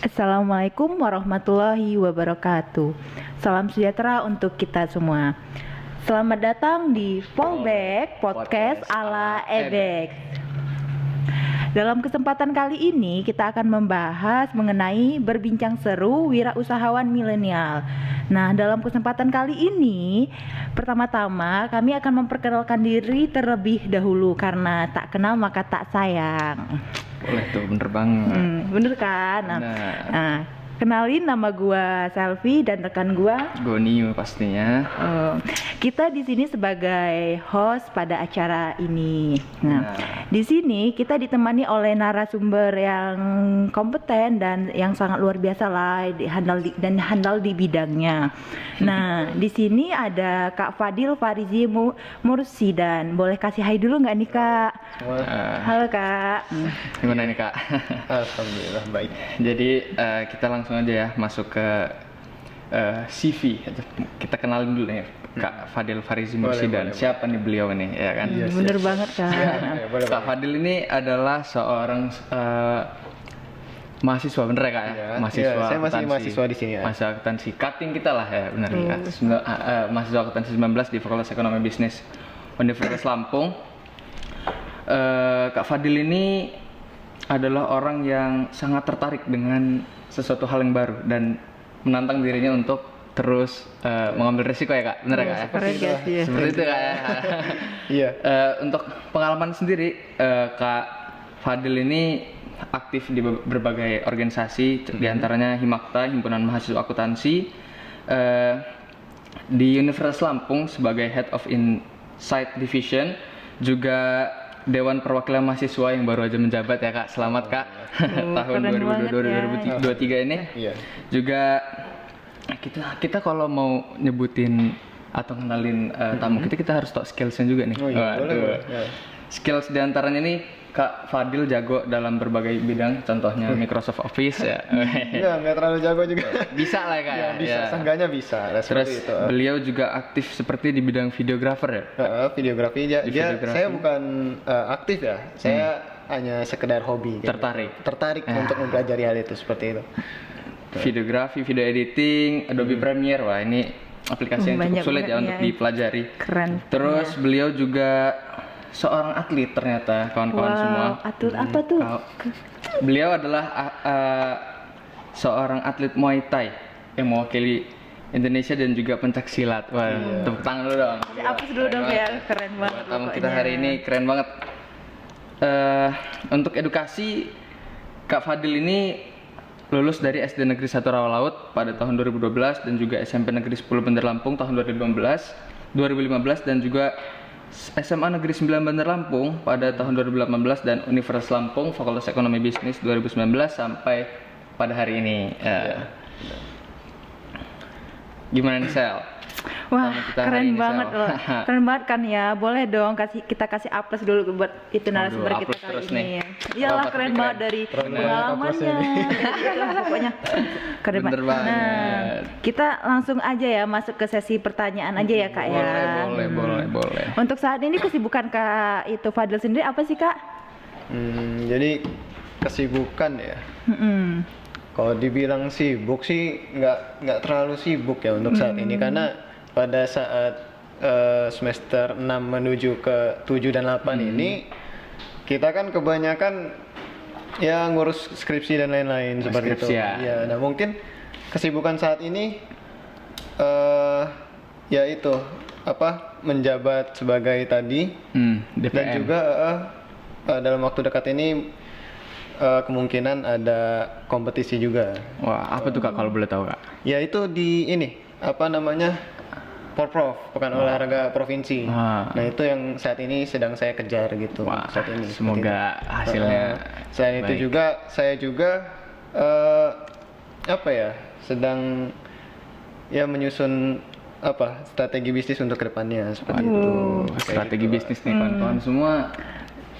Assalamualaikum warahmatullahi wabarakatuh. Salam sejahtera untuk kita semua. Selamat datang di Fallback Podcast ala Ebek. Dalam kesempatan kali ini kita akan membahas mengenai berbincang seru wirausahawan milenial. Nah, dalam kesempatan kali ini pertama-tama kami akan memperkenalkan diri terlebih dahulu karena tak kenal maka tak sayang. Boleh tuh, bener banget. Bener kan? Nah, kenalin, nama gua Selvi dan rekan gua Goni pastinya. kita di sini sebagai host pada acara ini. Nah, di sini kita ditemani oleh narasumber yang kompeten dan yang sangat luar biasa lah, handal di bidangnya. Nah, di sini ada Kak Fadil Farizi Mursidan. Boleh kasih hai dulu nggak nih Kak? Halo Kak. Gimana nih Kak? Alhamdulillah baik. Jadi kita langsung aja ya masuk ke CV. Kita kenalin dulu nih Kak Fadil Farizi Mursidan. Siapa nih beliau nih, ya kan? Bener banget Kak. Kak Fadil ini adalah seorang mahasiswa, bener ya Kak ya? Mahasiswa saya masih mahasiswa di sini ya. Mahasiswa akuntansi, cutting kita lah ya, benar Kak. Mahasiswa akuntansi 19 di Fakultas Ekonomi Bisnis Universitas Lampung. Kak Fadil ini adalah orang yang sangat tertarik dengan sesuatu hal yang baru dan menantang dirinya untuk terus mengambil risiko ya Kak, bener ya Kak? Seperti itu Kak ya. Iya. Untuk pengalaman sendiri, Kak Fadil ini aktif di berbagai organisasi, diantaranya Himakta, Himpunan Mahasiswa Akuntansi, di Universitas Lampung sebagai Head of Insight Division, juga Dewan Perwakilan Mahasiswa yang baru aja menjabat ya Kak. Selamat Kak. Tahun 2022-2023 ini. Iya. Juga kita kalau mau nyebutin atau kenalin tamu kita harus tahu skillsnya juga nih. Oh iya, boleh. Ya. Skills diantaranya nih Kak Fadil jago dalam berbagai bidang, contohnya Microsoft Office ya. Nggak terlalu jago juga. Bisa lah ya Kak. Ya, bisa, seenggaknya bisa. Nah, Terus itu. beliau juga aktif seperti di bidang videographer ya. Videografi saya bukan aktif ya. Saya hanya sekedar hobi. Tertarik untuk mempelajari hal itu seperti itu. Videografi, video editing, Adobe Premiere, wah ini aplikasi yang cukup sulit ya untuk dipelajari. Keren. Terus beliau juga seorang atlet ternyata, kawan-kawan semua. Atlet apa tuh? Beliau adalah seorang atlet Muay Thai yang mewakili Indonesia dan juga pencak silat. Wah, tepuk tangan dulu dong. Hapus dulu dong ya, keren banget. Tamu kita hari ini keren banget. Untuk edukasi, Kak Fadil ini lulus dari SD Negeri 1 Rawalaut pada tahun 2012 dan juga SMP Negeri 10 Bandar Lampung tahun 2015 dan juga SMA Negeri 9 Bandar Lampung pada tahun 2018 dan Universitas Lampung Fakultas Ekonomi Bisnis 2019 sampai pada hari ini. Gimana nih Sel? Wah, keren banget loh. Keren banget kan ya. Boleh dong kita kasih aplaus dulu buat itu narasumber kita kali ini. Iyalah keren banget dari pengalamannya. Pokoknya keren banget. Nah, kita langsung aja ya masuk ke sesi pertanyaan aja ya Kak ya. Boleh. Untuk saat ini kesibukan Kak itu Fadil sendiri apa sih Kak? Jadi kesibukan ya. Kalau dibilang sibuk sih nggak terlalu sibuk ya untuk saat ini karena pada saat semester 6 menuju ke 7 dan 8 ini kita kan kebanyakan ya ngurus skripsi dan lain-lain seperti itu. Ya, nah mungkin kesibukan saat ini ya itu menjabat sebagai tadi DPM. Dan juga dalam waktu dekat ini kemungkinan ada kompetisi juga. Wah, apa tuh Kak kalau boleh tahu Kak? Ya itu di ini Porprov, Pekan Olahraga Provinsi. Nah itu yang saat ini sedang saya kejar gitu. Wah, saat ini. semoga hasilnya. Selain itu juga saya juga sedang ya menyusun strategi bisnis untuk kedepannya seperti itu. Strategi bisnis nih kawan-kawan semua.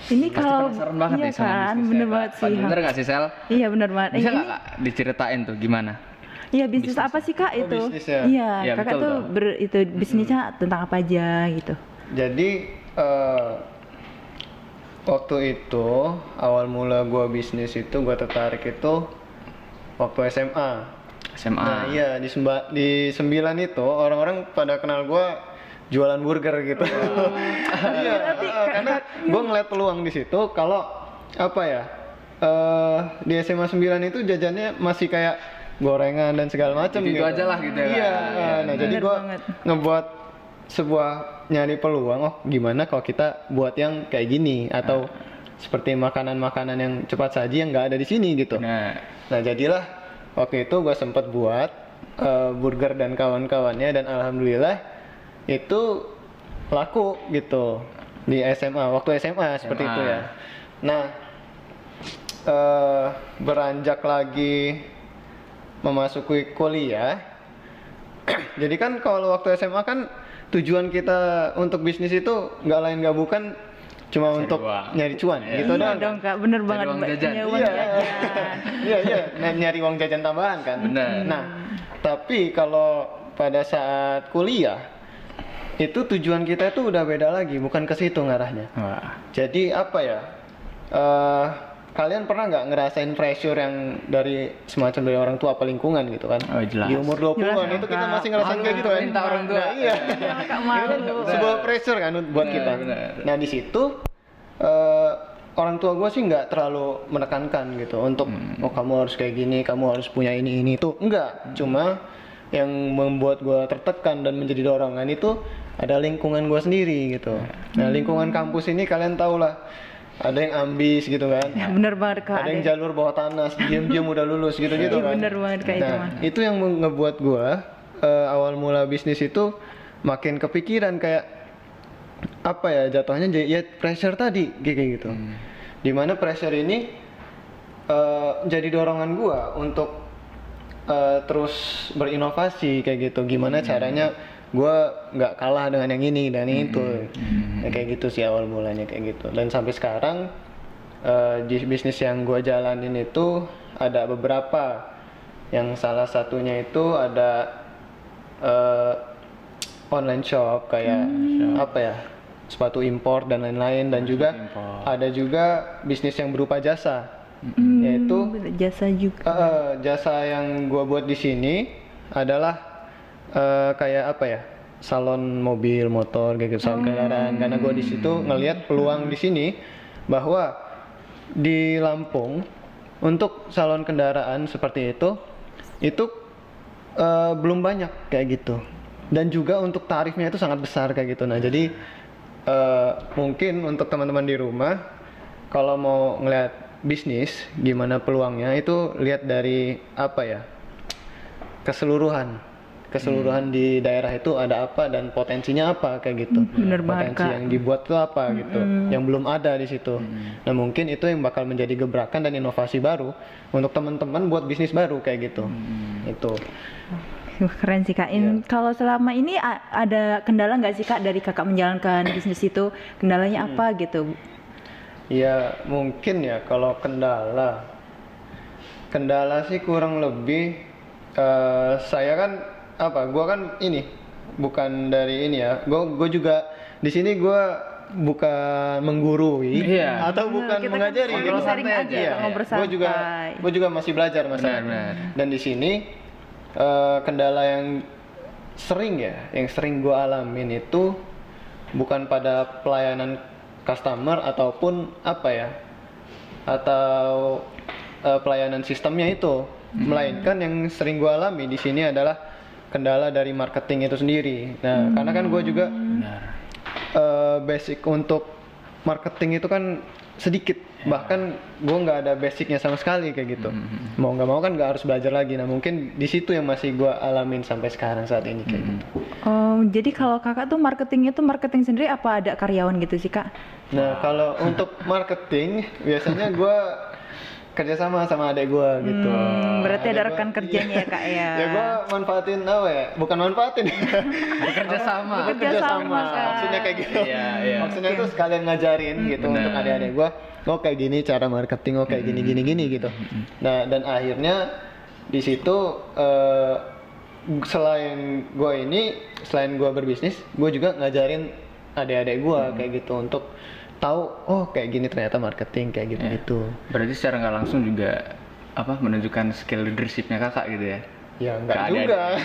Ini pasti kalau penasaran banget iya nih sama kan, bisnisnya, bener Kak. banget sih. Bener nggak sih Sel? Iya bener banget. Bisa nggak Kak diceritain tuh gimana? Iya bisnis apa sih Kak itu? Bisnis ya? Iya Kakak tuh bisnisnya tentang apa aja gitu. Jadi waktu itu awal mula gue bisnis itu gue tertarik itu waktu SMA. SMA. Nah iya di 9 itu orang-orang pada kenal gue jualan burger gitu. Iya, karena gue ngeliat peluang di situ kalau apa ya di SMA 9 itu jajannya masih kayak gorengan dan segala macam Gitu gitu. aja lah gitu ya. Iya, nah jadi Bener gue banget. ngebuat sebuah nyari peluang. Oh gimana kalau kita buat yang kayak gini atau seperti makanan-makanan yang cepat saji yang nggak ada di sini gitu. Nah, Nah jadilah waktu itu gue sempat buat burger dan kawan-kawannya dan alhamdulillah itu laku gitu di SMA waktu SMA seperti itu ya. Nah beranjak lagi memasuki kuliah. Jadi kan kalau waktu SMA kan tujuan kita untuk bisnis itu nggak lain nggak bukan cuma Cari untuk uang. nyari cuan gitu Iya doang. dong Kak, bener banget uang Mbak. jajan. Nyari uang Iya. jajan. Iya, nyari uang jajan tambahan kan. Benar. Nah, tapi kalau pada saat kuliah itu tujuan kita itu udah beda lagi, bukan ke situ ngarahnya. wah. Jadi apa ya? Kalian pernah nggak ngerasain pressure yang dari semacam dari orang tua apa lingkungan gitu kan? Oh, jelas. Di umur 20-an Jelas, itu kita Kak. masih ngerasain kayak gitu kan? Minta orang tua. Nah, iya. Sama Kak Itu kan malu. sebuah pressure kan buat Benar, kita. benar. Nah di situ orang tua gue sih nggak terlalu menekankan gitu untuk oh kamu harus kayak gini, kamu harus punya ini itu enggak. Cuma yang membuat gue tertekan dan menjadi dorongan itu ada lingkungan gue sendiri gitu. Nah lingkungan kampus ini kalian tau lah, ada yang ambis gitu kan. Ya, bener banget Kak. Ada yang jalur bawah tanah, diam-diam udah lulus gitu-gitu Iya, kan. bener banget Kak itu Nah, mah. itu yang ngebuat gua awal mula bisnis itu makin kepikiran kayak apa ya jatuhnya ya pressure tadi kayak gitu. Dimana pressure ini jadi dorongan gua untuk terus berinovasi kayak gitu. Gimana caranya gua nggak kalah dengan yang ini dan yang itu. Ya, kayak gitu sih awal mulanya kayak gitu. Dan sampai sekarang bisnis yang gua jalanin itu ada beberapa. Yang salah satunya itu ada online shop kayak apa ya sepatu impor dan lain-lain dan juga impor. ada juga bisnis yang berupa jasa yaitu jasa juga. jasa yang gua buat di sini adalah kayak apa ya salon mobil motor kayak gitu salon kendaraan karena gua di situ ngelihat peluang di sini bahwa di Lampung untuk salon kendaraan seperti itu belum banyak kayak gitu dan juga untuk tarifnya itu sangat besar kayak gitu. Nah jadi mungkin untuk teman-teman di rumah kalau mau ngeliat bisnis gimana peluangnya itu lihat dari apa ya keseluruhan di daerah itu ada apa dan potensinya apa kayak gitu. Bener banget, Potensi Kak. yang dibuat tuh apa gitu yang belum ada di situ. Nah mungkin itu yang bakal menjadi gebrakan dan inovasi baru untuk teman-teman buat bisnis baru kayak gitu. Itu. Wah, keren sih Kak. Kalau selama ini ada kendala nggak sih Kak dari Kakak menjalankan bisnis itu? Kendalanya apa gitu? Ya mungkin ya kalau kendala sih kurang lebih saya kan gua kan ini bukan dari ini ya. Gua juga di sini gua bukan menggurui Iya. atau bukan Kita kan mengajari ngobrol gitu. sharing aja, Iya. ngobrol Gua santai. juga masih belajar masalahnya. Benar. Dan di sini kendala yang sering gua alamin itu bukan pada pelayanan customer ataupun apa ya atau pelayanan sistemnya itu, melainkan yang sering gua alami di sini adalah kendala dari marketing itu sendiri. Nah, karena kan gua juga Benar. basic untuk marketing itu kan sedikit, bahkan gua nggak ada basicnya sama sekali kayak gitu. Mau nggak mau kan nggak harus belajar lagi. Nah, mungkin di situ yang masih gua alamin sampai sekarang saat ini kayak gitu. Oh, jadi kalau Kakak tuh marketingnya tuh marketing sendiri apa ada karyawan gitu sih Kak? Nah, kalau untuk marketing biasanya gua kerjasama sama adek gua gitu. Berarti ada Adek rekan gua- kerjanya ya Kak ya? Ya gua manfaatin apa ya? Bukan manfaatin. Bekerja sama. Bekerja sama, Kak. Maksudnya kayak gitu. Iya, iya. Maksudnya itu sekalian ngajarin gitu Benar. untuk adik-adik gua. Oh kayak gini cara marketing, oh kayak gini gitu. Nah, dan akhirnya di situ selain gua berbisnis, gua juga ngajarin adik-adik gua kayak gitu untuk tahu oh kayak gini ternyata marketing kayak gitu. Berarti secara nggak langsung juga apa menunjukkan skill leadershipnya kakak gitu ya? Ya enggak Nggak ada juga. deh.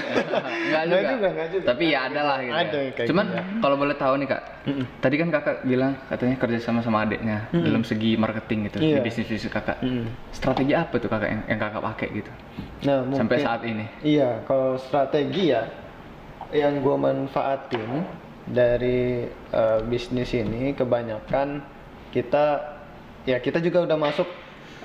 Nggak juga. Enggak juga. Tapi ya ada lah gitu. Ada ya. kayak Cuman gitu. kalau boleh tahu nih kak, tadi kan kakak bilang katanya kerja sama adiknya dalam segi marketing gitu Iya. di bisnis kakak. Strategi apa tuh kakak yang kakak pakai gitu? Nah, mungkin Sampai saat ini. Iya, kalau strategi ya yang gue manfaatin dari bisnis ini kebanyakan kita juga udah masuk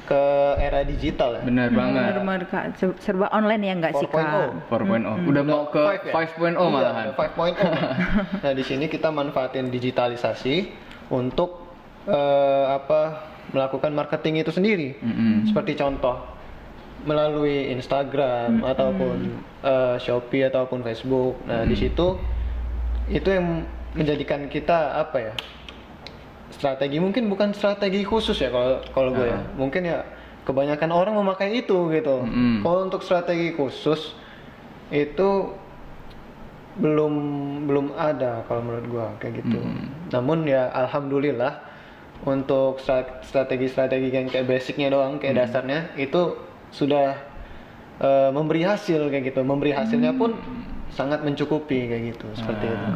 ke era digital ya. Benar banget. Bener-bener Kak, serba online ya nggak sih 4.0. Kak? 4.0. Udah mau ke 5.0 malahan. Iya, 5.0. Nah, di sini kita manfaatin digitalisasi untuk melakukan marketing itu sendiri. Seperti contoh melalui Instagram ataupun Shopee ataupun Facebook. Nah, di situ itu yang menjadikan kita strategi mungkin bukan strategi khusus ya kalau gue ya. Mungkin ya kebanyakan orang memakai itu gitu. Kalau untuk strategi khusus itu belum ada kalau menurut gue kayak gitu. Namun ya alhamdulillah untuk strategi yang kayak basicnya doang kayak dasarnya itu sudah memberi hasil kayak gitu. Memberi hasilnya pun sangat mencukupi kayak gitu seperti itu.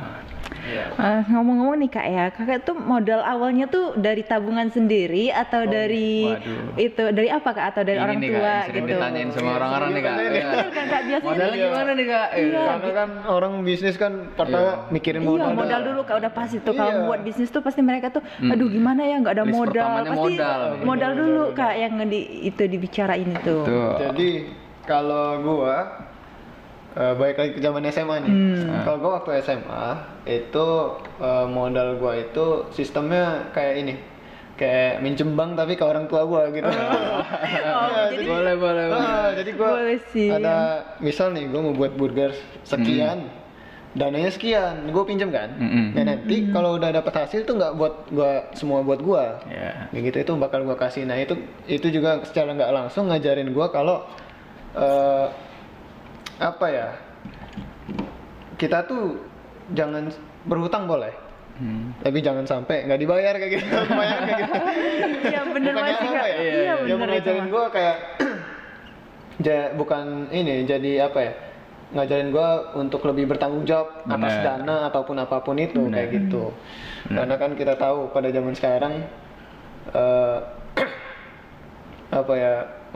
Ngomong-ngomong nih Kak ya, kakak tuh modal awalnya tuh dari tabungan sendiri atau dari dari apa Kak? Atau dari Ini orang nih, tua Kak, yang sering gitu? ditanyain sama orang-orang nih kak. Bener kan Kak, biasanya Modalnya gimana nih kak? Karena kan orang bisnis kan pertama mikirin modal. Iya, modal dulu Kak, udah pasti tuh kalau Iya. buat bisnis tuh pasti mereka tuh aduh gimana ya nggak ada List modal. pertamanya Pasti modal. dulu Kak yang itu dibicarain itu. Tuh. Jadi kalau gua balik lagi ke zaman SMA nih. Kalau gua waktu SMA itu modal gua itu sistemnya kayak ini. Kayak minjem bank tapi ke orang tua gua gitu. jadi Boleh. Jadi gua Boleh sih. ada misal nih gua mau buat burger sekian. Dananya sekian, gue pinjam kan. Nah nanti kalau udah dapat hasil tuh nggak buat gua semua buat gua. Ya. Kayak gitu itu bakal gua kasih. Nah itu juga secara nggak langsung ngajarin gua kalau kita tuh jangan berhutang boleh, tapi jangan sampai nggak dibayar kayak gitu. Kebanyakan kayak gitu. Iya bener Bukannya banget sih Kak. ya? Iya Yang bener itu. ngajarin gua kayak bukan ini jadi ngajarin gua untuk lebih bertanggung jawab atas Bener. dana ataupun apapun itu kayak gitu. Karena kan kita tahu pada zaman sekarang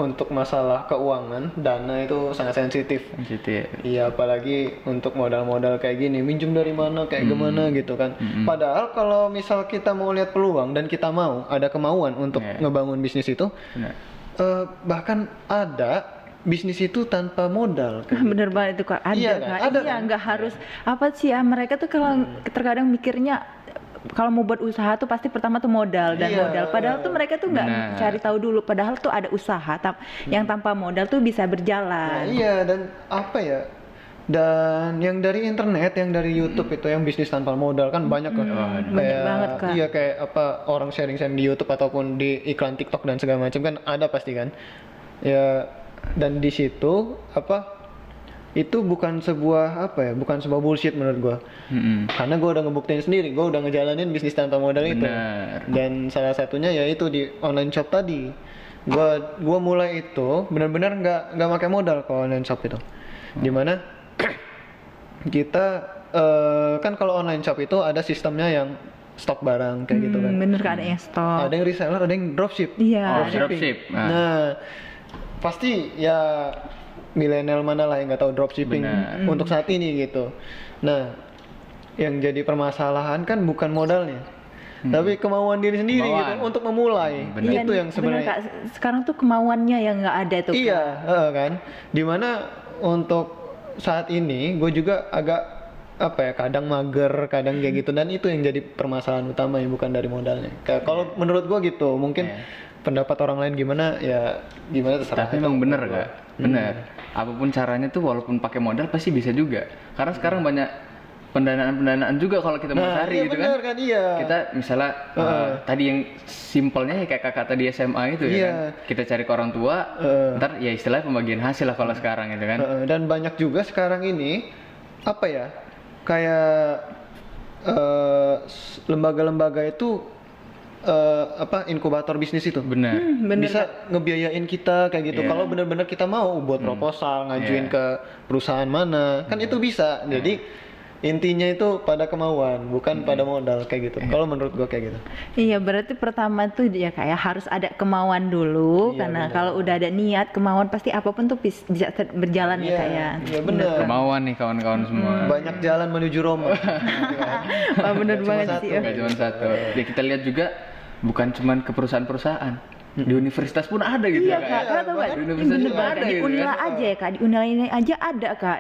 untuk masalah keuangan dana itu sangat sensitif. Gitu ya. Iya, apalagi untuk modal-modal kayak gini, minjem dari mana, kayak gimana gitu kan. Padahal kalau misal kita mau lihat peluang dan kita mau, ada kemauan untuk ngebangun bisnis itu, Benar. bahkan ada bisnis itu tanpa modal. kayak Bener banget itu Kak, ada Iya Kak. kan? Ada Iya kan? nggak harus apa sih ya, mereka tuh kalau terkadang mikirnya kalau mau buat usaha tuh pasti pertama tuh modal dan Iya. modal. Padahal tuh mereka tuh nggak Benar. cari tahu dulu. Padahal tuh ada usaha yang tanpa modal tuh bisa Nah, berjalan. iya, dan dan yang dari internet, yang dari YouTube itu yang bisnis tanpa modal kan banyak kan. Banyak banget, Kak. Iya, kayak orang sharing-sharing di YouTube ataupun di iklan TikTok dan segala macam kan ada pasti kan. Ya, dan di situ itu bukan sebuah bukan sebuah bullshit menurut gua. Karena gua udah ngebuktiin sendiri, gua udah ngejalanin bisnis tanpa modal itu. Benar. Dan salah satunya yaitu di online shop tadi. Gua mulai itu benar-benar nggak pakai modal kalau online shop itu. Dimana kita kan kalau online shop itu ada sistemnya yang stok barang kayak gitu kan. Bener Kak, ada yang stok. Ada yang reseller, ada yang dropship. Iya. Dropship. Nah, pasti ya milenial mana lah yang nggak tahu dropshipping untuk saat ini gitu. Nah, yang jadi permasalahan kan bukan modalnya, tapi kemauan diri sendiri gitu untuk memulai. Iya, Itu yang bener, sebenarnya. Kak. Sekarang tuh kemauannya yang nggak ada tuh Kak. Iya, kan. Dimana untuk saat ini gue juga agak kadang mager, kadang kayak gitu, dan itu yang jadi permasalahan utama ya, bukan dari modalnya. Kalau menurut gue gitu, mungkin pendapat orang lain gimana ya gimana terserah. Tapi emang bener kak, bener. Apapun caranya tuh walaupun pakai modal pasti bisa juga. Karena sekarang banyak pendanaan juga kalau kita mau cari iya, gitu bener, kan. Iya. Kita misalnya tadi yang simpelnya ya kayak kakak tadi SMA itu ya Iya. kan. Kita cari ke orang tua, ntar ya istilahnya pembagian hasil lah kalau sekarang gitu kan. Dan banyak juga sekarang ini kayak lembaga-lembaga itu inkubator bisnis itu. Benar. Bener Bisa ngebiayain kita kayak gitu. Iya. Kalau benar-benar kita mau buat proposal, ngajuin Iya. ke perusahaan mana, kan itu bisa. Jadi intinya itu pada kemauan, bukan pada modal kayak gitu. Kalau menurut gua kayak gitu. Iya, berarti pertama tuh ya kayak harus ada kemauan dulu, Iya, karena benar. kalau udah ada niat, kemauan pasti apapun tuh bisa berjalan ya Iya, kayak. iya benar. Kemauan nih kawan-kawan semua. Banyak jalan menuju Roma. Wah, bener Nggak cuma banget satu. sih. Gak cuma satu. Ya kita lihat juga bukan cuma ke perusahaan-perusahaan. Di universitas pun ada gitu Iya ya, kak, kak tau gak? Di universitas Bener juga banget ada di gitu Unila kan. aja ya kak, di Unila ini aja ada kak.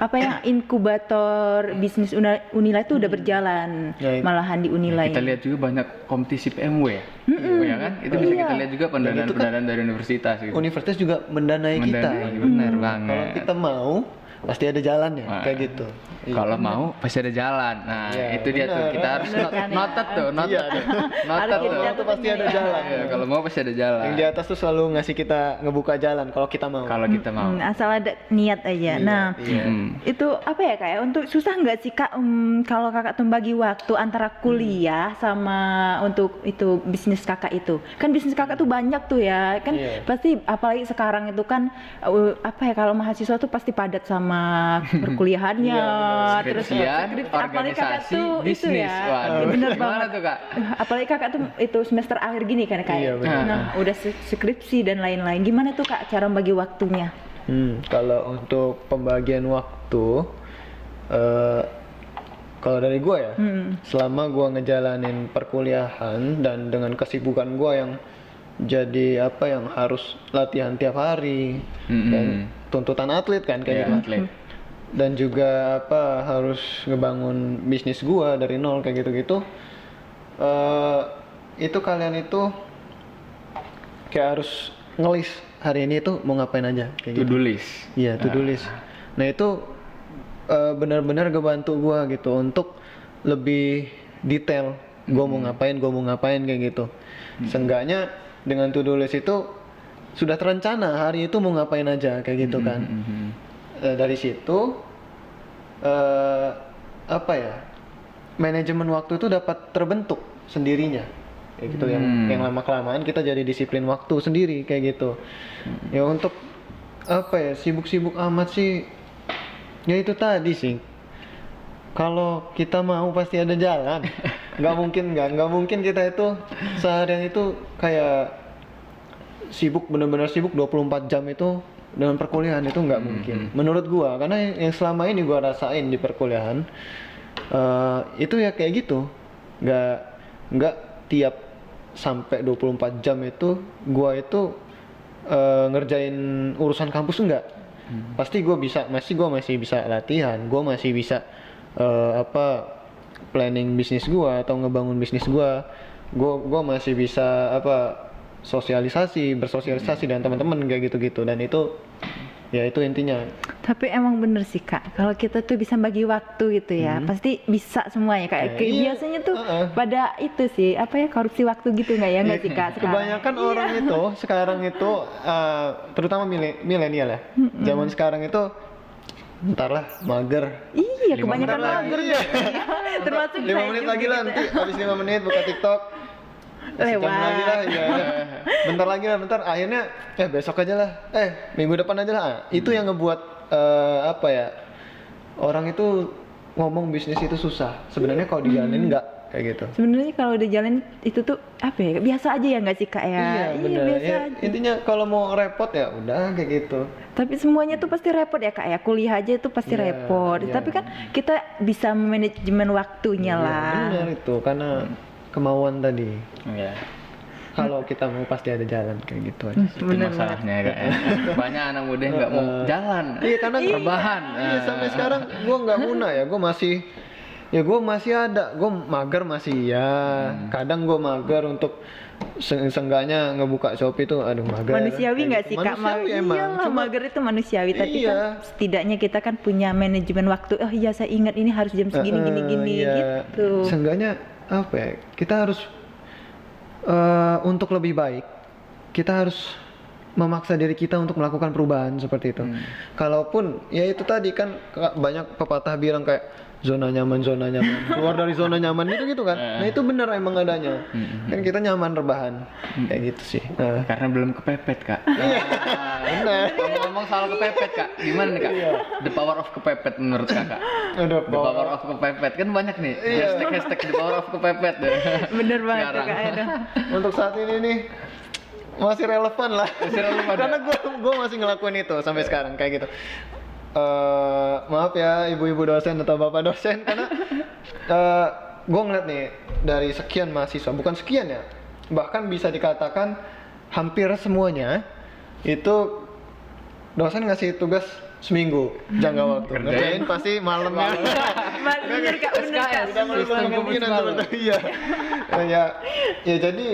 Apa yang inkubator bisnis Unila itu udah berjalan, Ya, itu. malahan di Unila Kita ini. lihat juga banyak kompetisi PMW ya. Ya kan? Itu bisa kita lihat juga pendanaan-pendanaan dari universitas gitu. Universitas juga mendanai kita. Mendanai, benar Kalau banget. kita mau, pasti ada jalannya Wah. kayak gitu. Kalau mau pasti ada jalan. Nah, Iya, itu dia tuh. benar. Kita harus Benar kan ya? noted tuh, noted. Iya, Noted Harus tuh. kita Itu pasti ada jalan. Iya, kalau mau pasti ada jalan. Yang di atas tuh selalu ngasih kita ngebuka jalan kalau kita mau. Kalau kita mau. Asal ada niat aja. Nah, Iya. itu apa ya kak? Untuk susah nggak sih kak kalau kakak tuh bagi waktu antara kuliah sama untuk itu bisnis kakak itu? Kan bisnis kakak tuh banyak tuh ya, kan Iya. pasti apalagi sekarang itu kan apa ya kalau mahasiswa tuh pasti padat sama perkuliahannya, terus Skripsian, apalagi kakak organisasi, tuh itu bisnis. ya, Waduh, bener gimana banget. tuh, Kak? Apalagi kakak tuh itu semester akhir gini kan kayak, Iya, bener. nah udah skripsi dan lain-lain. Gimana tuh kak cara bagi waktunya? Kalau untuk pembagian waktu, kalau dari gua ya, selama gua ngejalanin perkuliahan dan dengan kesibukan gua yang jadi apa yang harus latihan tiap hari, dan tuntutan atlet kan kayak Iya, gitu. atlet. Dan juga apa harus ngebangun bisnis gua dari nol kayak gitu-gitu. Itu kalian itu kayak harus ngelis hari ini tuh mau ngapain aja kayak gitu. To-do list. Iya, to-do list. Nah, itu benar-benar ngebantu gua gitu untuk lebih detail. Gua mau ngapain kayak gitu. Seenggaknya dengan to-do list itu sudah terencana hari itu mau ngapain aja kayak gitu kan. Dari situ apa ya? Manajemen waktu itu dapat terbentuk sendirinya. Kayak gitu yang lama-kelamaan kita jadi disiplin waktu sendiri kayak gitu. Ya untuk apa ya? Sibuk-sibuk amat sih. Ya itu tadi sih. Kalau kita mau pasti ada jalan. Nggak mungkin kita itu seharian itu kayak sibuk benar-benar sibuk 24 jam itu dengan perkuliahan itu nggak mungkin. Menurut gua karena yang selama ini gua rasain di perkuliahan itu ya kayak gitu. Nggak tiap sampai 24 jam itu gua itu ngerjain urusan kampus enggak. Pasti gue masih bisa latihan, gue masih bisa planning bisnis gue atau ngebangun bisnis gue masih bisa bersosialisasi dengan teman-teman kayak gitu-gitu, dan itu ya itu intinya. Tapi emang bener sih kak, kalau kita tuh bisa bagi waktu gitu ya, pasti bisa semuanya kak. Kayak Iya, biasanya tuh pada itu sih, apa ya korupsi waktu gitu nggak ya nggak sih kak? Sekarang? Kebanyakan orang itu sekarang itu terutama milenial ya, zaman sekarang itu bentar lah mager. Iya, 5 kebanyakan menit lagi. mager Iya. termasuk 5 saya menit juga lagi lah gitu. nanti, habis 5 menit buka TikTok. Sejam Lewat. lagi lah, ya. Bentar lagi lah, akhirnya besok aja lah, minggu depan aja lah. Itu yang ngebuat apa ya, orang itu ngomong bisnis itu susah. Sebenarnya kalau dijalanin enggak kayak gitu. Sebenarnya kalau udah jalan itu tuh apa ya, biasa aja ya nggak sih kak ya? Iya benar. biasa Ya, aja. intinya kalau mau repot ya udah kayak gitu. Tapi semuanya tuh pasti repot ya kak ya, kuliah aja itu pasti Iya, repot. iya. Tapi kan kita bisa manajemen waktunya lah. Benar itu karena kemauan tadi. Iya. Kalau kita mau pasti ada jalan kayak gitu aja. Itu masalahnya Kak ya. Banyak anak muda yang nggak mau jalan. Iya karena Rebahan. Iya sampai sekarang gue nggak munah ya, gue masih ada, gue mager masih ya. Kadang gue mager untuk seenggaknya ngebuka Shopee itu, aduh mager. Manusiawi nggak sih kak? Manusiawi emang. Iyalah, Cuma mager itu manusiawi. Tapi Iya. kan setidaknya kita kan punya manajemen waktu. Oh iya saya ingat ini harus jam segini gini iya. gitu. Seenggaknya apa ya? Kita harus untuk lebih baik, kita harus memaksa diri kita untuk melakukan perubahan seperti itu. Kalaupun ya itu tadi kan banyak pepatah bilang kayak zona nyaman, keluar dari zona nyaman gitu kan. Nah itu benar emang adanya. Kan kita nyaman rebahan kayak gitu sih. Nah. Karena belum kepepet kak. Benar. Ngomong soal kepepet kak, gimana nih kak? The power of kepepet menurut kakak? Ada The power of kepepet kan banyak nih. Hashtag the power of kepepet deh. Bener banget tuh, Sekarang. Kak Edo. Untuk saat ini nih masih relevan lah. Masih relevan, Karena gue masih ngelakuin itu sampai sekarang kayak gitu. Maaf ya ibu-ibu dosen atau bapak dosen karena gue ngeliat nih dari sekian mahasiswa, bukan sekian ya, bahkan bisa dikatakan hampir semuanya itu dosen ngasih tugas seminggu jangka waktu. Ngerjain pasti malamnya. Bener Kak, bener Kak. Udah malam kemungkinan seperti iya. Ya jadi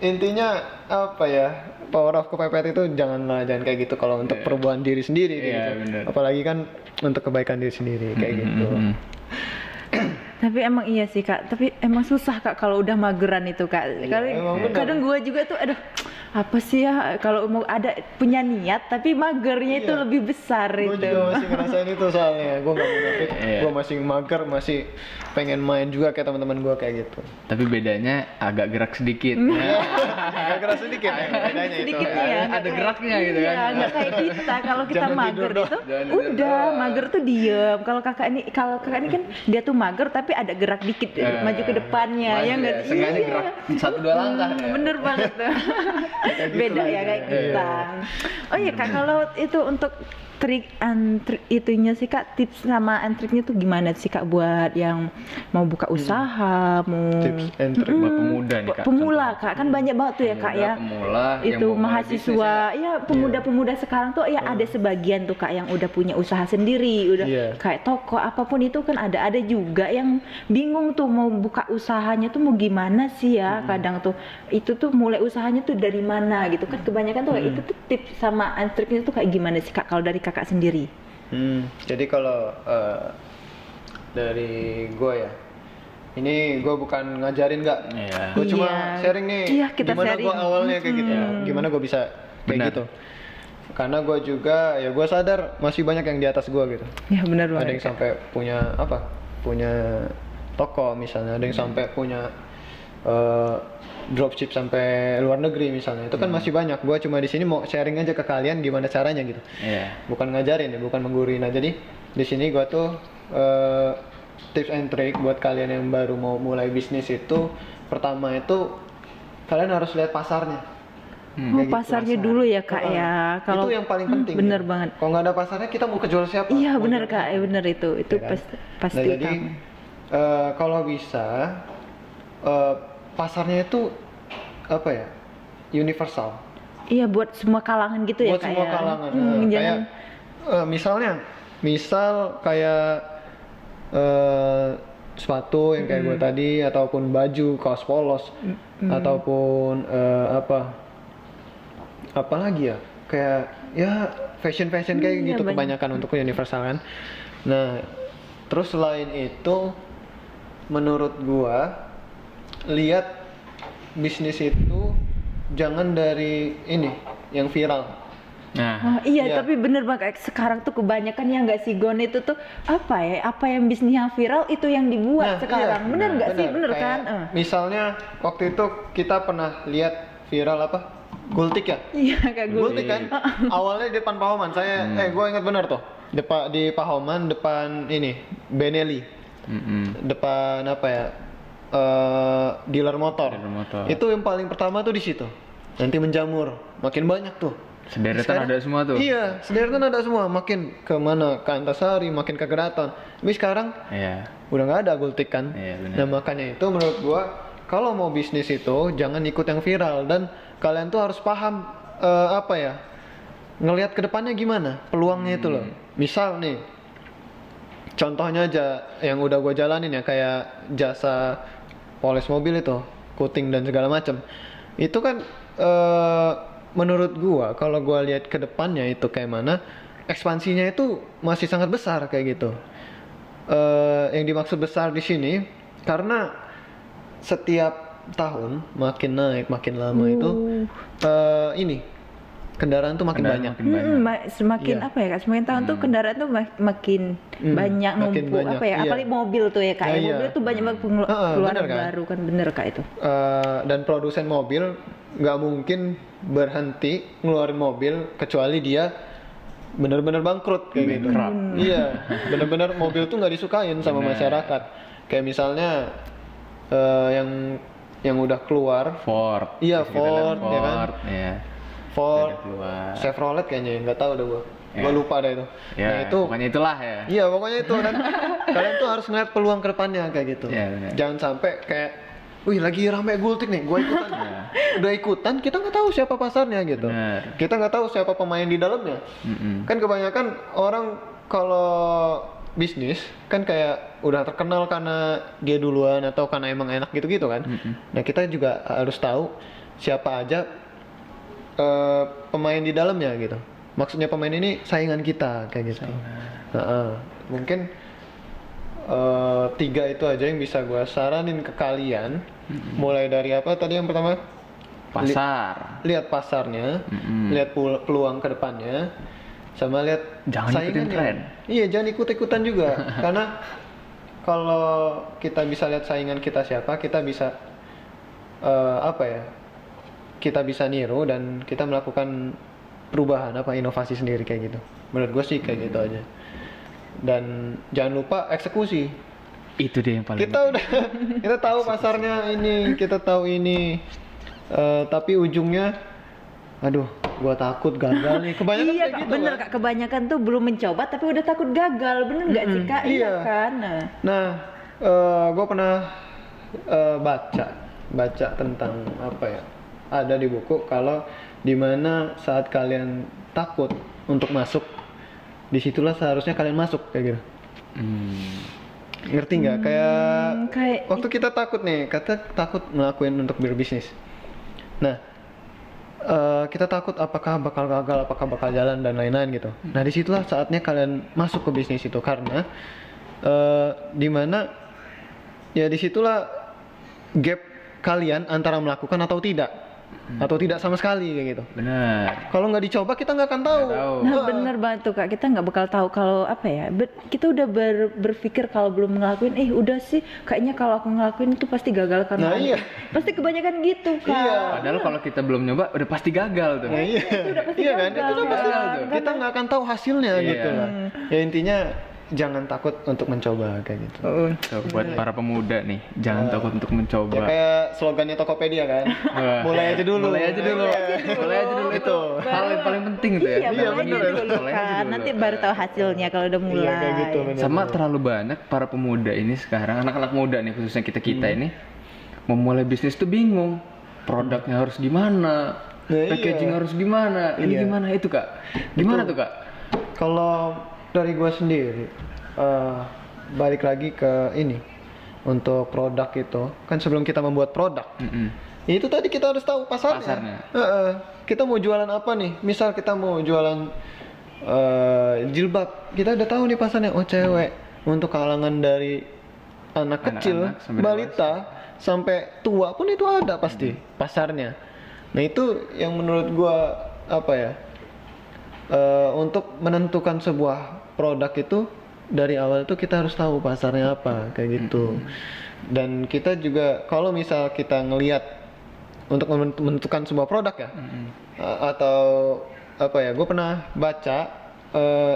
intinya apa ya? Power of kepepet itu jangan kayak gitu kalau untuk perubahan diri sendiri kayak gitu. bener. Apalagi kan untuk kebaikan diri sendiri kayak gitu. Tapi emang iya sih Kak, tapi emang susah Kak kalau udah mageran itu Kak. emang bener. Kadang gue juga tuh aduh apa sih ya kalau mau ada punya niat tapi magernya itu lebih besar Gue itu. juga masih ngerasain itu soalnya. Gue nggak munafik. Gue masih mager, masih pengen main juga kayak teman-teman gue kayak gitu. Tapi bedanya agak gerak sedikit. Agak keras sedikit ya bedanya itu. Sedikit ya. Ada geraknya gitu kan. Iya, nggak kayak kita kalau kita Jangan mager tidur dong. itu Jangan tidur udah mager tuh diem. Kalau kakak ini kan dia tuh mager tapi ada gerak dikit maju ke depannya ya nggak sih? Sengaja Iya. gerak 1-2 langkah ya. Bener banget tuh. Beda ya kayak kita. Oh iya Kak, kalau itu untuk trik itunya sih Kak, tips sama and triknya tuh gimana sih Kak buat yang mau buka usaha, mau Tips and trick buat pemuda nih Kak. pemula Kak, kan banyak banget tuh ya Kak ya. Pemula yang Itu mau mulai mahasiswa ya pemuda-pemuda sekarang tuh ya ada sebagian tuh Kak yang udah punya usaha sendiri, udah Iya. kayak toko apapun itu kan ada juga yang bingung tuh mau buka usahanya tuh mau gimana sih ya. Kadang tuh itu tuh mulai usahanya tuh dari mana gitu kan, kebanyakan tuh kayak itu tuh tips sama and triknya tuh kayak gimana sih Kak kalau dari kakak sendiri? Jadi kalau dari gue ya, ini gue bukan ngajarin nggak, Iya. gue cuma Iya. sharing nih Iya, kita gimana sharing. gue awalnya kayak gitu, gimana gue bisa kayak Benar. gitu. Karena gue juga ya gue sadar masih banyak yang di atas gue gitu. Ya benar Ada banget. yang sampai punya toko misalnya, ada yang sampai punya dropship sampai luar negeri misalnya. Itu kan masih banyak. Gua cuma di sini mau sharing aja ke kalian gimana caranya gitu. Iya. Bukan ngajarin ya, bukan mengguruin. Nah, jadi di sini gua tuh tips and trick buat kalian yang baru mau mulai bisnis itu, pertama itu kalian harus lihat pasarnya. Oh, pasarnya dulu ya Kak ya. Kalau itu yang paling penting. bener ya. banget. Kalau nggak ada pasarnya kita mau kejual siapa? Iya Mau benar jual Kak, benar itu Ya kan? pasti Nah, jadi utama. kalau bisa pasarnya itu apa ya, universal Iya buat semua kalangan gitu ya buat Kak semua ya. kalangan. Jangan Kayak misal kayak sepatu yang kayak gue tadi, ataupun baju kaos polos, ataupun apa lagi ya, kayak ya fashion kayak Iya, gitu banyak. kebanyakan untuk universal kan. Nah terus selain itu menurut gua lihat bisnis itu jangan dari ini yang viral. Nah, Oh, iya, Iya. tapi bener banget sekarang tuh kebanyakan yang nggak sih Gon itu tuh apa yang bisnis yang viral itu yang dibuat sekarang. iya, Bener nggak sih? Bener Kayak kan? Misalnya waktu itu kita pernah lihat viral apa? Gultik ya? Iya kayak gue. Gultik kan? Awalnya di depan Pahoman. Gue ingat benar tuh. Di Pahoman depan ini Benelli. Depan apa ya? Dealer motor. Dealer motor. Itu yang paling pertama tuh di situ. Nanti menjamur, makin banyak tuh. sederetan Sekarang- ada semua tuh. Iya, sederetan ada semua. Makin ke mana? Ke Antasari, makin ke Keraton. Tapi sekarang Iya. udah nggak ada Gultik kan. Iya, benar. Nah makanya itu menurut gua kalau mau bisnis itu jangan ikut yang viral, dan kalian tuh harus paham apa ya, ngelihat ke depannya gimana peluangnya itu loh. Misal nih contohnya aja yang udah gua jalanin ya, kayak jasa polis mobil itu, coating dan segala macam. Itu kan menurut gua kalau gua lihat ke depannya itu kayak mana, ekspansinya itu masih sangat besar kayak gitu. Yang dimaksud besar di sini karena setiap tahun makin naik makin lama itu ini kendaraan tuh makin banyak. Makin banyak. Semakin Iya. apa ya kak? Semakin tahun tuh kendaraan tuh makin banyak makin numpuk banyak, apa ya? iya. Apalagi mobil tuh ya kak. Nah, Ya, iya. mobil tuh banyak banget pengeluaran bener kan? baru kan, bener kak itu. Dan produsen mobil nggak mungkin berhenti ngeluarin mobil kecuali dia benar-benar bangkrut kayak gitu. Iya, benar-benar mobil tuh nggak disukain sama masyarakat. Kayak misalnya yang udah keluar, Ford. Iya, Terus kita lihat Ford, ya kan? Iya. Ford, Udah keluar. Chevrolet kayaknya, nggak tahu deh gua. Ya. Gua lupa deh itu. Ya, Nah itu, pokoknya itulah ya. iya pokoknya itu dan kalian tuh harus ngeliat peluang ke depannya kayak gitu. Iya, benar. Jangan sampai kayak, wih lagi rame Gultik nih, gua ikutan. Udah ikutan, kita nggak tahu siapa pasarnya gitu. Benar. Kita nggak tahu siapa pemain di dalamnya. Mm-mm. Kan kebanyakan orang kalau bisnis kan kayak udah terkenal karena dia duluan atau karena emang enak gitu-gitu kan. Nah kita juga harus tahu siapa aja pemain di dalamnya gitu. Maksudnya pemain ini saingan kita kayak gitu. Mungkin 3 itu aja yang bisa gua saranin ke kalian. Mulai dari apa tadi yang pertama? Pasar. Lihat pasarnya, lihat peluang ke depannya, sama lihat Jangan ikutin saingannya. tren. Iya, jangan ikut-ikutan juga. Karena kalau kita bisa lihat saingan kita siapa, kita bisa apa ya? Kita bisa niru dan kita melakukan perubahan inovasi sendiri kayak gitu. Menurut gue sih kayak gitu aja. Dan jangan lupa eksekusi. Itu deh yang paling Kita udah kita tahu pasarnya ini, kita tahu ini, tapi ujungnya, aduh, gua takut gagal nih. Kebanyakan Iya kayak kak, gitu bener kan. kak. Kebanyakan tuh belum mencoba tapi udah takut gagal, bener nggak sih kak? Iya Iya. kan. Nah, gua pernah baca tentang apa ya? Ada di buku kalau dimana saat kalian takut untuk masuk, disitulah seharusnya kalian masuk kayak gitu. Ngerti nggak? kayak Waktu kita takut nih, takut ngelakuin untuk berbisnis. Nah, kita takut apakah bakal gagal, apakah bakal jalan dan lain-lain gitu. Nah, disitulah saatnya kalian masuk ke bisnis itu karena dimana ya disitulah gap kalian antara melakukan atau tidak sama sekali kayak gitu. benar. Kalau nggak dicoba kita nggak akan tahu. Nggak tahu. Nah bener banget tuh kak, kita nggak bakal tahu kalau apa ya, kita udah berpikir kalau belum ngelakuin, udah sih kayaknya kalau aku ngelakuin itu pasti gagal karena Nah, iya. pasti kebanyakan gitu kak. Iya. Padahal kalau kita belum nyoba udah pasti gagal tuh. Nah, iya. Itu udah pasti Iya kan? gagal, Itu udah pasti gagal tuh. kita nggak akan tahu hasilnya Iya. gitu lah. Ya intinya jangan takut untuk mencoba kayak gitu. Tuh, buat para pemuda nih, jangan takut untuk Ya mencoba. kayak slogannya Tokopedia kan. Wah. Mulai aja dulu. Mulai aja dulu. Mulai aja dulu itu. Hal yang paling penting tuh ya. Iya, Iya, mulai bener aja ya. dulu Mulai aja kan, dulu. nanti baru tahu hasilnya kalau udah mulai. Iya kayak gitu bener. Sama terlalu banyak para pemuda ini sekarang, anak-anak muda nih khususnya kita ini memulai bisnis tuh bingung. Produknya harus gimana? Nah, Packaging iya. harus gimana? Ini Iya. gimana itu, Kak? Gimana tuh, Kak? Kalau dari gua sendiri balik lagi ke ini untuk produk itu kan sebelum kita membuat produk itu tadi kita harus tahu pasarnya. Pasarnya. Kita mau jualan apa nih? Misal kita mau jualan jilbab, kita udah tahu nih pasarnya. Oh cewek, untuk kalangan dari anak kecil, Anak-anak sampai balita sampai tua pun itu ada pasti pasarnya. Nah itu yang menurut gua apa ya? Untuk menentukan sebuah produk itu dari awal itu kita harus tahu pasarnya apa kayak gitu. Dan kita juga kalau misal kita ngelihat untuk menentukan sebuah produk ya, atau apa ya? Gue pernah baca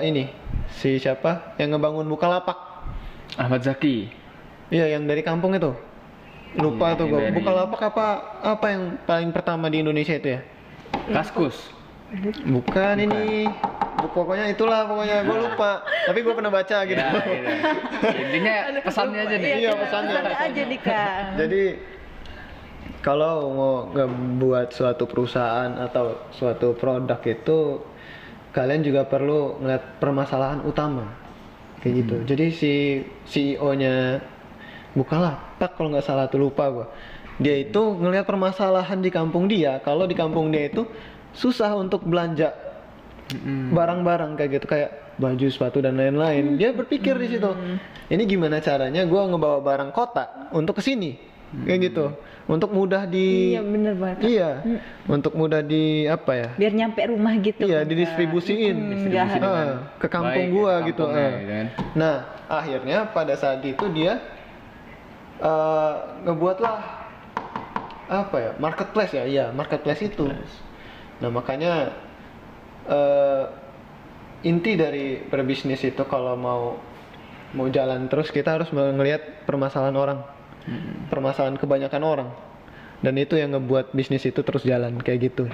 ini si siapa yang ngebangun Bukalapak? Ahmad Zaki. Iya yang dari kampung itu. Lupa Iya, tuh yang gue. dari- Bukalapak apa yang paling pertama di Indonesia itu ya? Kaskus. Bukan ini. Pokoknya itulah pokoknya gue lupa. Tapi gue pernah baca gitu. Ya, gitu. Intinya pesannya aja nih. Iya, pesannya. aja nih kak. Jadi kalau mau ngebuat suatu perusahaan atau suatu produk itu kalian juga perlu ngeliat permasalahan utama kayak gitu. Jadi si CEO-nya Bukalapak kalau nggak salah tuh lupa gua. Dia itu ngelihat permasalahan di kampung dia. Kalau di kampung dia itu susah untuk belanja barang-barang kayak gitu kayak baju, sepatu dan lain-lain. Dia berpikir di situ. Ini gimana caranya gua ngebawa barang kota untuk ke sini. kayak gitu. Untuk mudah di Iya bener banget. Kak. iya, untuk mudah di apa ya? Biar nyampe rumah gitu. Iya, kan, Kak. didistribusiin Nggak ke kampung Baik, gua ke gitu. kampungnya, gitu kan. Nah, akhirnya pada saat itu dia ngebuatlah apa ya? Marketplace ya, iya, marketplace itu. Nah, makanya inti dari berbisnis itu kalau mau jalan terus kita harus melihat permasalahan orang, permasalahan kebanyakan orang, dan itu yang ngebuat bisnis itu terus jalan kayak gitu.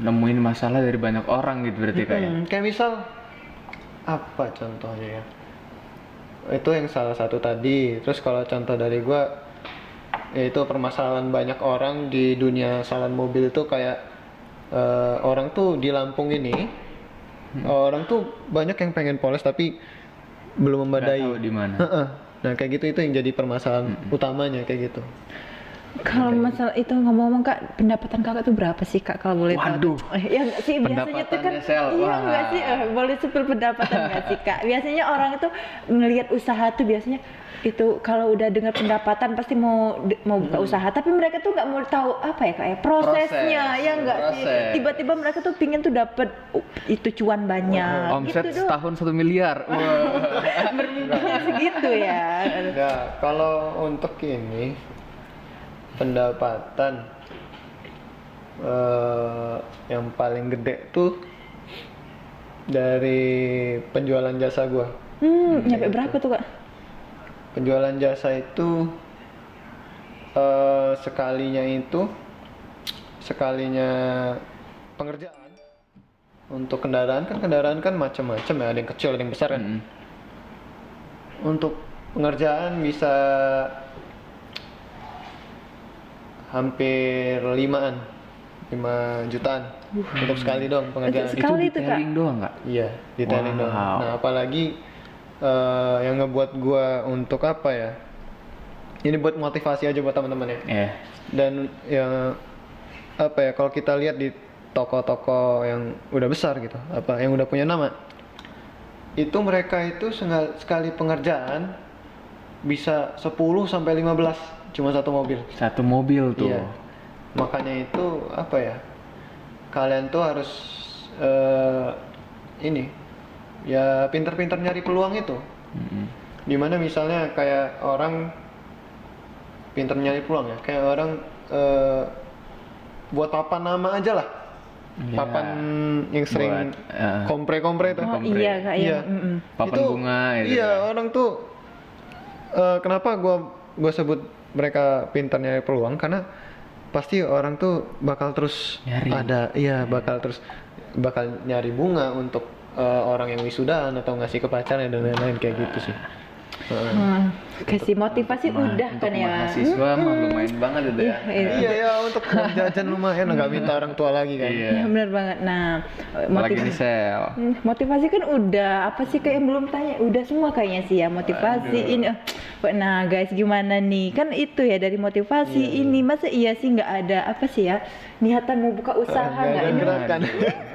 Nemuin masalah dari banyak orang gitu berarti kayak. Kayak misal apa contohnya ya? Itu yang salah satu tadi. Terus kalau contoh dari gua, yaitu permasalahan banyak orang di dunia salon mobil itu kayak orang tuh di Lampung ini, orang tuh banyak yang pengen poles tapi belum memadai. Nggak tahu di mana. Nah kayak gitu itu yang jadi permasalahan utamanya kayak gitu. Kalau masalah itu ngomong-ngomong Kak, pendapatan Kakak tuh berapa sih Kak kalau boleh tahu? Waduh. Ya nggak sih biasanya tuh kan Pendapatannya, Sel. iya Wah. nggak sih boleh sepil pendapatan nggak sih Kak? Biasanya orang itu ngelihat usaha tuh biasanya itu kalau udah dengar pendapatan pasti mau buka usaha, tapi mereka tuh nggak mau tahu apa ya Kak ya prosesnya ya nggak sih? Proses. Tiba-tiba mereka tuh pingin tuh dapat itu cuan banyak. Omset gitu doang. setahun 1 miliar. Wah. Bermimpi segitu ya. Nah kalau untuk ini pendapatan yang paling gede tuh dari penjualan jasa gua. Nyampe berapa tuh Kak? Penjualan jasa itu sekalinya pengerjaan untuk kendaraan kan macam-macam ya, ada yang kecil ada yang besar kan. Untuk pengerjaan bisa hampir 5 jutaan untuk sekali dong pengerjaan. Sekali itu, Kak? detailing doang nggak? Iya, detailing Wow. dong. Nah, apalagi yang ngebuat gua untuk apa ya? Ini buat motivasi aja buat teman-teman ya. Iya. Dan yang apa ya? Kalau kita lihat di toko-toko yang udah besar gitu, apa yang udah punya nama, itu mereka itu sekali pengerjaan bisa 10 sampai 15 cuma satu mobil. Satu mobil tuh. Iya. Makanya itu apa ya? Kalian tuh harus ini ya pinter-pinter nyari peluang itu. Dimana misalnya kayak orang pinter nyari peluang ya, kayak orang buat papan nama aja lah. Iya. Papan yang sering Buat, kompre-kompre itu. Oh iya Kak ya. Iya. Papan Itu, bunga gitu. Iya, orang tuh kenapa gua sebut mereka pintar nyari peluang karena pasti orang tuh bakal terus Nyari. bakal nyari bunga untuk orang yang wisudaan atau ngasih ke pacarnya dan lain-lain kayak gitu sih. Kasih motivasi udah Untuk kan ya. mahasiswa mah lumayan banget itu ya. Iya ya untuk jajan lumayan nggak minta orang tua lagi kan. Iya. Ya benar banget. Nah, Lagi nih Sel. motivasi kan udah apa sih kayak yang belum tanya udah semua kayaknya sih ya motivasi ini. Nah guys gimana nih kan itu ya dari motivasi ini masa iya sih nggak ada apa sih ya niatan mau buka usaha nggak ini Gerakan.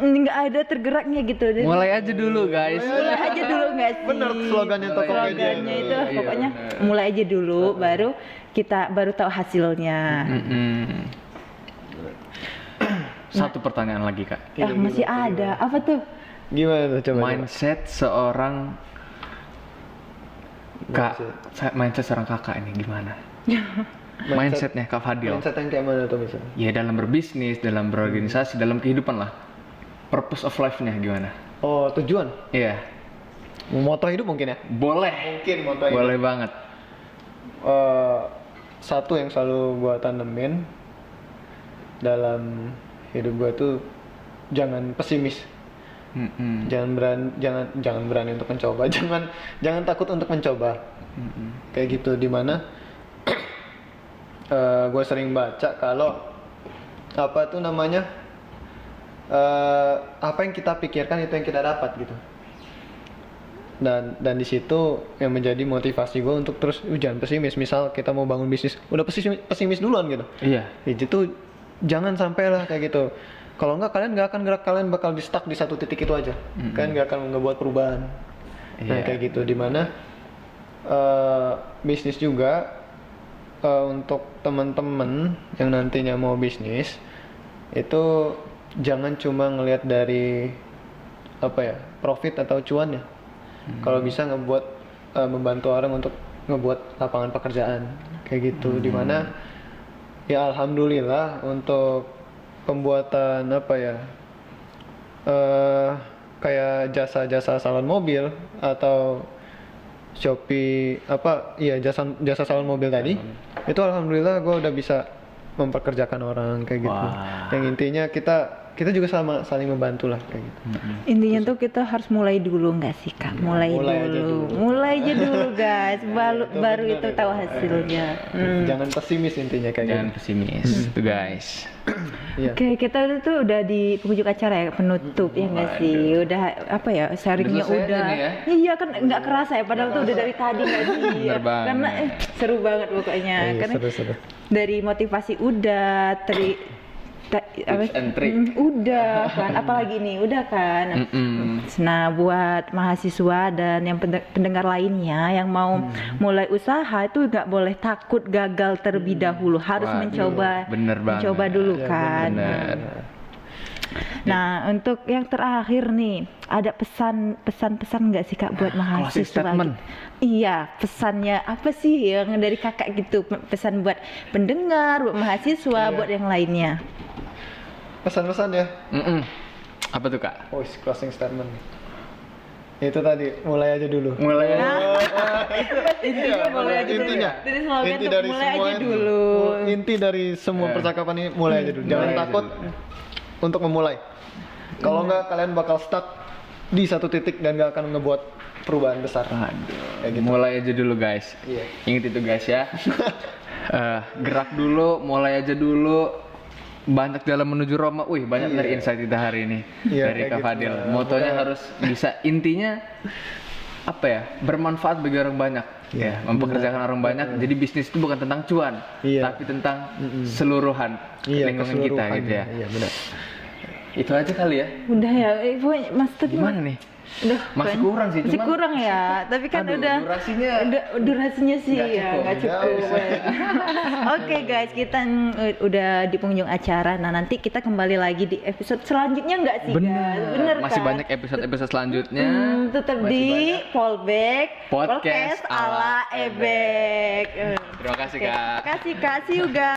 nggak ada tergeraknya gitu. Jadi, Mulai aja dulu guys. mulai aja dulu nggak sih? Bener slogannya Tokopedia. Slogannya itu Iya, pokoknya bener. mulai aja dulu baru kita baru tahu hasilnya. Satu pertanyaan lagi Kak. Masih ada apa tuh? Gimana tuh coba? Mindset seorang mindset seorang kakak ini gimana? Mindsetnya Kak Fadil. Mindset yang kayak mana tuh misalnya? Ya dalam berbisnis, dalam berorganisasi, dalam kehidupan lah. Purpose of life-nya gimana? Oh tujuan? Iya. Moto hidup mungkin ya? Boleh. Mungkin moto hidup. Boleh banget. Satu yang selalu gua tanemin dalam hidup gua tuh jangan pesimis. Jangan berani untuk mencoba. Jangan takut untuk mencoba. Kayak gitu dimana gue sering baca kalau apa tuh namanya apa yang kita pikirkan itu yang kita dapat gitu. Dan di situ yang menjadi motivasi gue untuk terus jangan pesimis. Misal kita mau bangun bisnis udah pesimis duluan gitu. Iya. Itu jangan sampai lah kayak gitu. Kalau enggak kalian nggak akan gerak, kalian bakal di stuck di satu titik itu aja. Kalian nggak akan ngebuat perubahan. Nah Iya. kayak gitu dimana bisnis juga untuk teman-teman yang nantinya mau bisnis itu jangan cuma ngelihat dari apa ya, profit atau cuan ya. Kalau bisa membantu orang untuk ngebuat lapangan pekerjaan kayak gitu. Dimana ya alhamdulillah untuk pembuatan apa ya, kayak jasa salon mobil atau Shopee apa iya jasa salon mobil tadi itu alhamdulillah gue udah bisa mempekerjakan orang kayak gitu. Yang intinya kita juga sama saling membantu lah kayak gitu. Intinya tuh kita harus mulai dulu nggak sih Kak? Mulai aja dulu guys, baru itu tahu hasilnya. Jangan pesimis intinya kayak Jangan gitu. pesimis tuh guys. Iya. Oke, kita tuh udah di penghujung acara ya, penutup ya nggak sih? Udah apa ya, sharingnya Udah selesai udah. aja nih ya? Iya kan nggak kerasa ya, padahal tuh udah dari tadi nggak sih? Bener banget. Karena seru banget pokoknya. Iya, Karena seru. dari motivasi udah, Tips and trick. udah kan, apalagi nih udah kan. Nah buat mahasiswa dan yang pendengar lainnya yang mau mulai usaha itu nggak boleh takut gagal terlebih dahulu, harus Waduh, mencoba bener banget. mencoba dulu Ya, kan. bener. Nah untuk yang terakhir nih, ada pesan-pesan nggak sih Kak buat mahasiswa? statement. Iya, pesannya apa sih yang dari Kakak gitu, pesan buat pendengar, buat mahasiswa, buat yang lainnya? Pesan-pesan ya. Apa tuh Kak? Closing statement. Itu tadi mulai aja dulu. Mulai Intinya mulai aja dulu. Intinya. Dari slogan Inti tuh dari mulai semua aja itu. dulu. Inti dari semua percakapan ini mulai aja dulu. Jangan Mulai aja takut untuk memulai. Kalau enggak kalian bakal stuck di satu titik dan gak akan ngebuat perubahan besar. Kayak gitu. Mulai aja dulu guys. Iya. Ingat itu guys ya. Gerak dulu, mulai aja dulu. Banyak jalan menuju Roma. Wih, banyak dari insight kita hari ini Iya, dari kayak Kak gitu. Fadil. Motonya harus bisa, intinya apa ya? Bermanfaat bagi orang banyak. Ya, mempekerjakan orang banyak. Jadi bisnis itu bukan tentang cuan, Iya. tapi tentang seluruhan lingkungan kita gitu ya. Iya, benar. Itu aja kali ya. Udah ya, pokoknya Mas tapi Gimana nih? udah Masih kan? kurang sih, Masih cuman- kurang ya, tapi kan Aduh, udah durasinya sih nggak ya cukup. nggak cukup. Oke guys, kita udah di penghujung acara. Nah nanti kita kembali lagi di episode selanjutnya nggak sih guys? Bener Masih kan? banyak episode-episode selanjutnya. Tetap Masih di banyak. Fallback Podcast ala ala Ebek. Terima kasih Oke. Kak. Terima kasih Kak, see you guys.